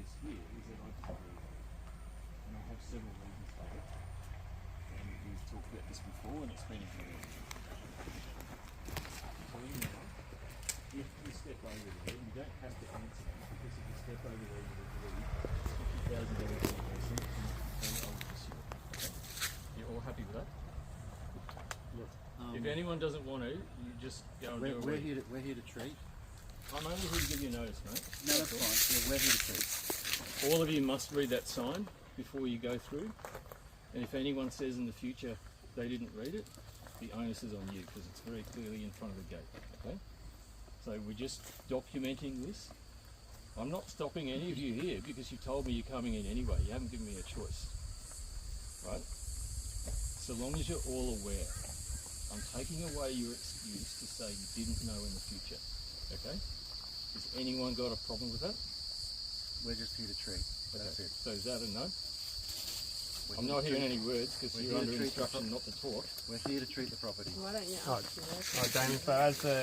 this here is that I disagree with it. And I have several reasons for it. And we've talked about this before and it's been ignored. So now, if you step over there, you don't have to answer that because if you step over there, you will delete $50,000 information and I'll pursue it. Okay? You're all happy with that? Look, If anyone doesn't want to, you just go and do a we're read. here to treat. I'm only here to give you notice, mate. No, that's fine. Yeah, we're here to treat. All of you must read that sign before you go through. And if anyone says in the future they didn't read it, the onus is on you because it's very clearly in front of the gate. Okay? So we're just documenting this. I'm not stopping any of you here because you told me you're coming in anyway. You haven't given me a choice. Right? So long as you're all aware, I'm taking away your excuse to say you didn't know in the future. Okay? Has anyone got a problem with that? We're just here to treat. That's it. So is that a no? We're I'm here not to hearing treat- any words because we're you're here under to treat the instruction not to talk. We're here to treat the property. Why don't you Oh, ask me? Alright, Damien, so as the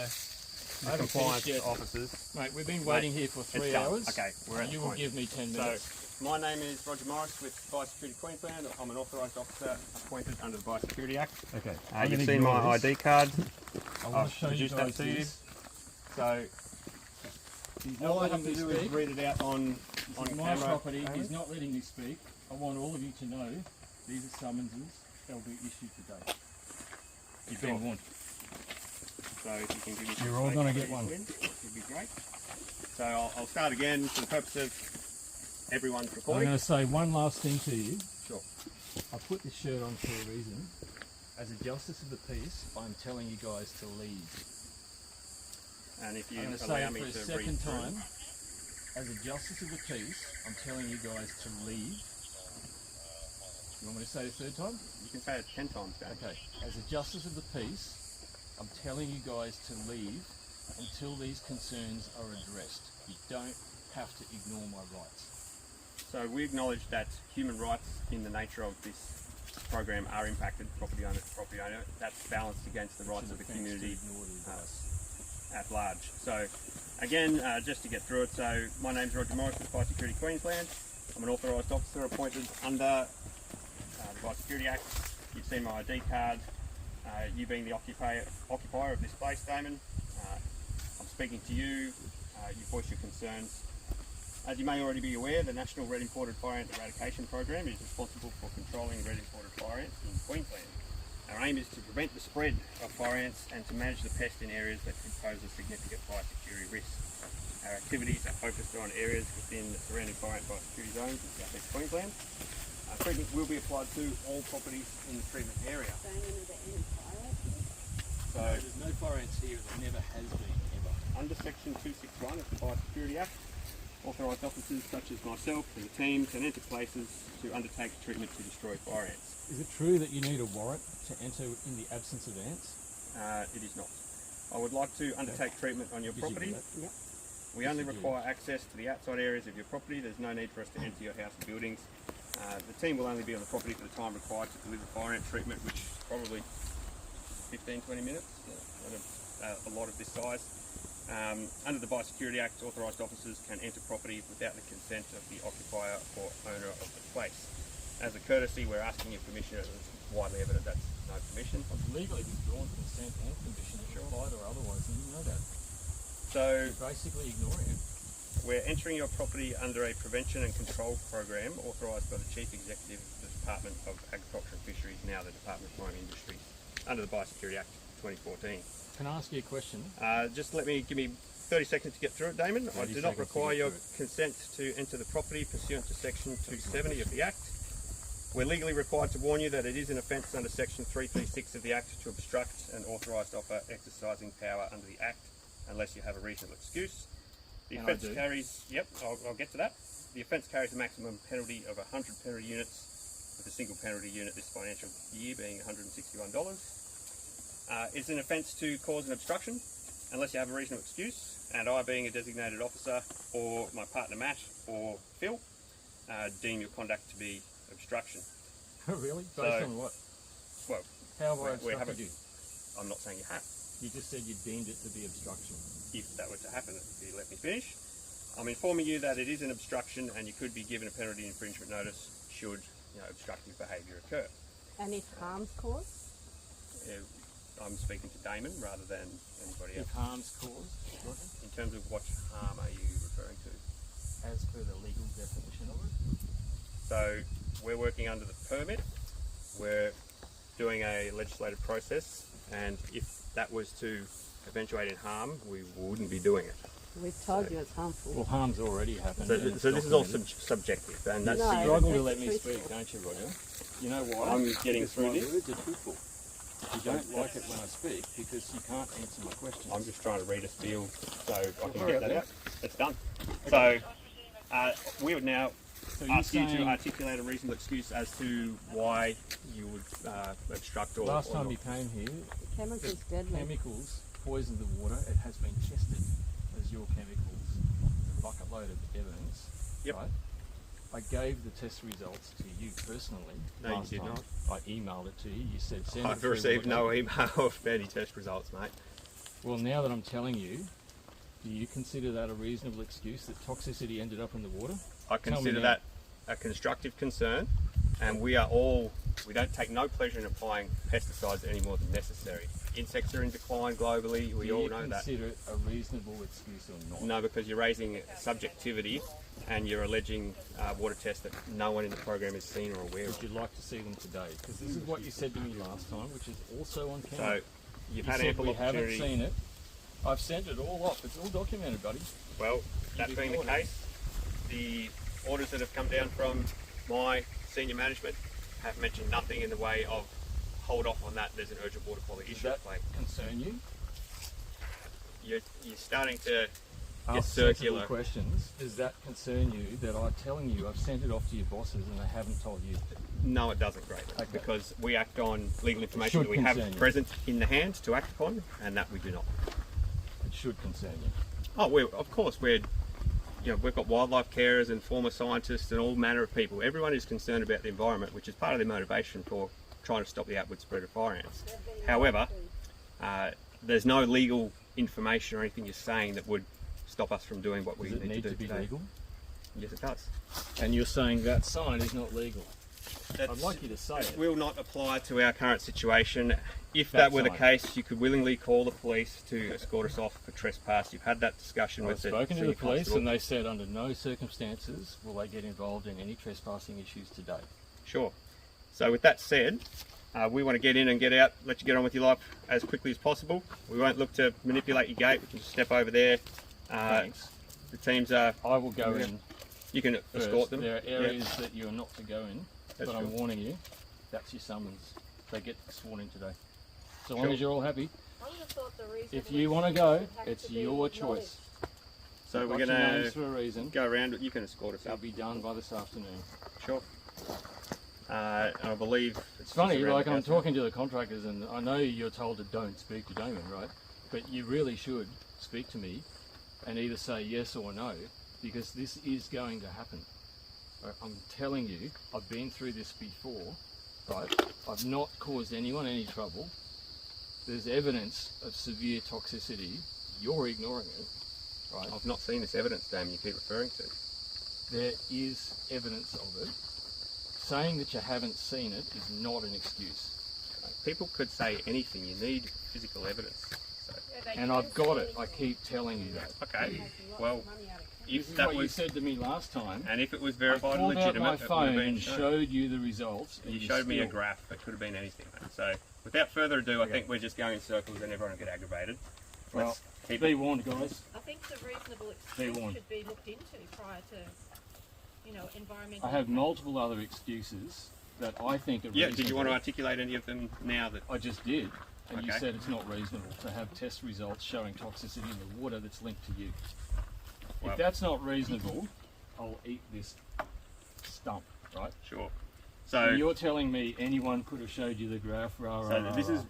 haven't compliance finished yet. officers, Mate, we've been waiting here for 3 done. hours. Okay, we're at You the will point. give me 10 minutes. So, my name is Roger Morris with Biosecurity Queensland. I'm an authorised officer appointed under the Biosecurity Act. Okay. You've seen my ID card. I want I've to show you produced that guys to you. this. So, He's not all I have letting to me do speak. is read it out on This is my camera. property. He's not letting me speak. I want all of you to know these are summonses. They'll be issued today. You've been warned. So, if you can give me some You're all space, gonna please, get one. Win, would be great. So, I'll start again for the purpose of everyone's I'm recording. going to say one last thing to you. Sure. I put this shirt on for a reason. As a justice of the peace, I'm telling you guys to leave. And if you I'm going to allow say it me for a to second read through. time. As a justice of the peace, I'm telling you guys to leave. You want me to say it a third time? You can say it 10 times, Dan. Okay. As a justice of the peace, I'm telling you guys to leave until these concerns are addressed. You don't have to ignore my rights. So we acknowledge that human rights in the nature of this program are impacted, property owner to property owner. That's balanced against the rights of the community at large. So again, just to get through it, so my name's Roger Morris with Biosecurity Queensland. I'm an authorised officer appointed under the Biosecurity Act. You've seen my ID card. You being the occupier of this place, Damon. I'm speaking to you. You voice your concerns. As you may already be aware, the National Red Imported Fire Ant Eradication Program is responsible for controlling red imported fire ants in Queensland. Our aim is to prevent the spread of fire ants and to manage the pest in areas that could pose a significant fire security risk. Our activities are focused on areas within the surrounding fire ant biosecurity zones in South East Queensland. Treatment will be applied to all properties in the treatment area. So, There's no fire ants here. There never has been, ever. under Section 261 of the Biosecurity Act, authorised officers such as myself and the team can enter places to undertake treatment to destroy fire ants. Is it true that you need a warrant to enter in the absence of ants? It is not. I would like to undertake treatment on your Did you do property. that? We only you do. require access to the outside areas of your property. There's no need for us to enter your house and buildings. The team will only be on the property for the time required to deliver fire ant treatment, which is probably 15-20 minutes at a lot of this size. Under the Biosecurity Act, authorised officers can enter property without the consent of the occupier or owner of the place. As a courtesy, we're asking your permission. It's widely evident that's no permission. I've legally withdrawn consent and permission if required or otherwise, and you know that. So You're basically ignoring it. we're entering your property under a prevention and control program authorised by the Chief Executive of the Department of Agriculture and Fisheries, now the Department of Mining Industries, under the Biosecurity Act 2014. Can I ask you a question? Just give me 30 seconds to get through it, Damon. I 30 do not seconds to require get your through consent to enter the property pursuant to Section 270 of the Act. We're legally required to warn you that it is an offence under Section 336 of the Act to obstruct an authorised officer exercising power under the Act unless you have a reasonable excuse. The And I offence do. carries, I'll get to that. The offence carries a maximum penalty of 100 penalty units, with a single penalty unit this financial year being $161. It's an offence to cause an obstruction unless you have a reasonable excuse, and I, being a designated officer, or my partner Matt or Phil, deem your conduct to be obstruction. Really? Based So- on what? Well, How have I we obstructed haven't- you? I'm not saying you have. You just said you deemed it to be obstruction. If that were to happen, if you let me finish. I'm informing you that it is an obstruction and you could be given a penalty infringement notice should obstructive behaviour occur. And if harm's caused? I'm speaking to Damon rather than anybody else. If harm's caused, Roger, In terms of what harm are you referring to? as per the legal definition of it. So we're working under the permit. We're doing a legislative process, and if that was to eventuate in harm, we wouldn't be doing it. We've told you it's harmful. Well, harm's already happened. So, and it's so this is all documented. subjective, and that's No. the You struggle to It's let me truthful. speak, don't you, Roger? You know why? I'm getting Because through my this. words are truthful. You don't like it when I speak because you can't answer my questions. I'm just trying to read a spiel so I can hurry get up that then. out. It's done. So we would now So ask you to saying articulate a reasonable excuse as to why you would obstruct or last or time not. you came here, Chemicals the deadly. chemicals poisoned the water. It has been tested as your chemicals. A bucket load of evidence. Yep. Right? I gave the test results to you personally. No, you last did time. not. I emailed it to you. You said send it I've through received Roger. no email of any test results, mate. Well, now that I'm telling you, do you consider that a reasonable excuse that toxicity ended up in the water? I Tell me consider now. that a constructive concern, and we don't take no pleasure in applying pesticides any more than necessary. Insects are in decline globally, we Do all you know that. consider it a reasonable excuse or not? No, because you're raising subjectivity and you're alleging water tests that no one in the program has seen or aware Would of. you like to see them today? Because this is what you said to me last time, which is also on So camera. you've You had said ample we haven't opportunity. seen it. I've sent it all off. It's all documented, buddy. Well, that You've being the ignored it. case, the orders that have come down from my senior management have mentioned nothing in the way of hold off on that. There's an urgent water quality Does issue that at play. concern you? You're starting to get Ask sensible circular. questions. Does that concern you that I'm telling you I've sent it off to your bosses and they haven't told you? No, it doesn't, greatly, Okay. because we act on legal information should that we have concern you. present in the hand to act upon, and that we do not. It should concern you. Oh, of course, we've got wildlife carers and former scientists and all manner of people. Everyone is concerned about the environment, which is part of their motivation for trying to stop the outward spread of fire ants. However, there's no legal information or anything you're saying that would stop us from doing what we Does it need need to to do be today. legal? Yes, it does. And you're saying that sign is not legal. That's, I'd like you to say it. will not apply to our current situation. If That that were the sign. case, you could willingly call the police to escort us off for trespass. You've had that discussion I've with the spoken to senior the police constable. and they said under no circumstances will they get involved in any trespassing issues today. Sure. So with that said, we want to get in and get out, let you get on with your life as quickly as possible. We won't look to manipulate your gate. We can just step over there. Thanks. The teams are, I will go Yeah. in you can first. escort them. There are areas that you're not to go in, That's but I'm sure. warning you, that's your summons. They get sworn in today. So long Sure. as you're all happy. I would have thought the reason If you want to go, would have it's to be your acknowledged. choice. So I've we're got going your names to for a reason. go around. You can escort us It'll up. be done by this afternoon. Sure. And I believe It's funny, just around like the I'm house. talking to the contractors and I know you're told to don't speak to Damon, right? But you really should speak to me and either say yes or no, because this is going to happen. I'm telling you, I've been through this before, right? I've not caused anyone any trouble. There's evidence of severe toxicity. You're ignoring it, right? I've not seen this evidence, Damon, you keep referring to. There is evidence of it. Saying that you haven't seen it is not an excuse. People could say anything. You need physical evidence. So, And I've got it. I keep telling you that. okay. Well, This if is that what you was, said to me last time. and if it was I verified and pulled out legitimate, my it would have phone been and shown. showed you the results. and You showed me a still- graph. It could have been anything. Mate. So, without further ado, I Okay. think we're just going in circles and everyone will get aggravated. Well, Let's keep be it. warned, guys. I think the reasonable Be excuse warned. should be looked into prior to, environmental. I have multiple other excuses that I think are Yeah. reasonable. Did you want to articulate any of them now? That I just did. And you Okay. said it's not reasonable to have test results showing toxicity in the water that's linked to you. Well- If that's not reasonable, I'll eat this stump, right? sure. So So, you're telling me anyone could have showed you the graph, this is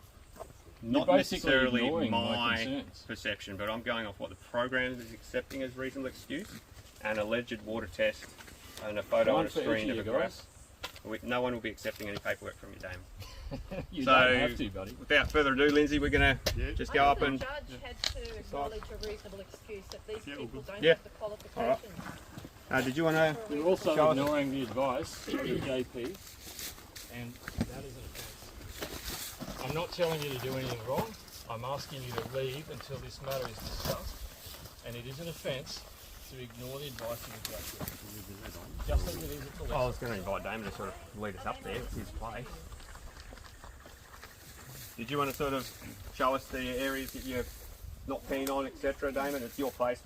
not basically necessarily ignoring my my concerns. perception, but I'm going off what the program is accepting as reasonable excuse, an alleged water test, and a photo One on a for each screen of of you a guys. graph. No one will be accepting any paperwork from you, Damon. You So- don't have to, buddy. Without further ado, Lindsay, we're going to just go up and... The judge had to acknowledge a reasonable excuse that these people don't Yeah. have the qualifications. did you want to... You're also Show us. ignoring the advice of the JP, and that is an offence. I'm not telling you to do anything wrong. I'm asking you to leave until this matter is discussed, and it is an offence to ignore the advice of the judge. Just as it is at the I lesson. was going to invite Damon to sort of lead us up there. It's his place. Did you want to sort of show us the areas that you're not keen on, etc., Damon? It's your place.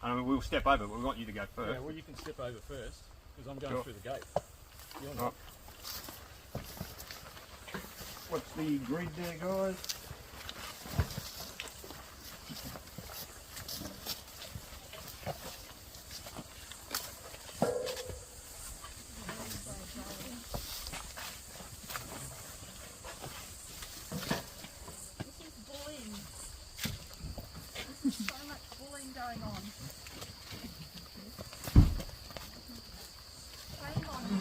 I mean, we'll step over, but we want you to go first. Yeah, well, you can step over first, because I'm going Sure. through the gate. You're Right. not. What's the grid there, guys? This is bullying. So much bullying going on. Shame on you.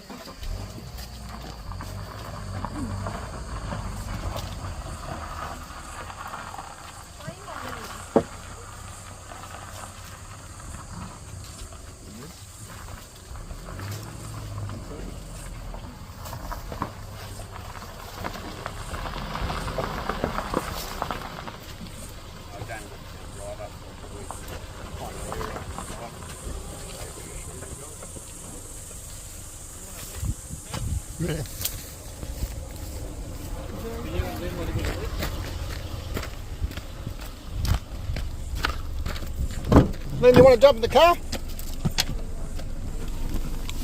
Shame on you. Lynn, you want to jump in the car?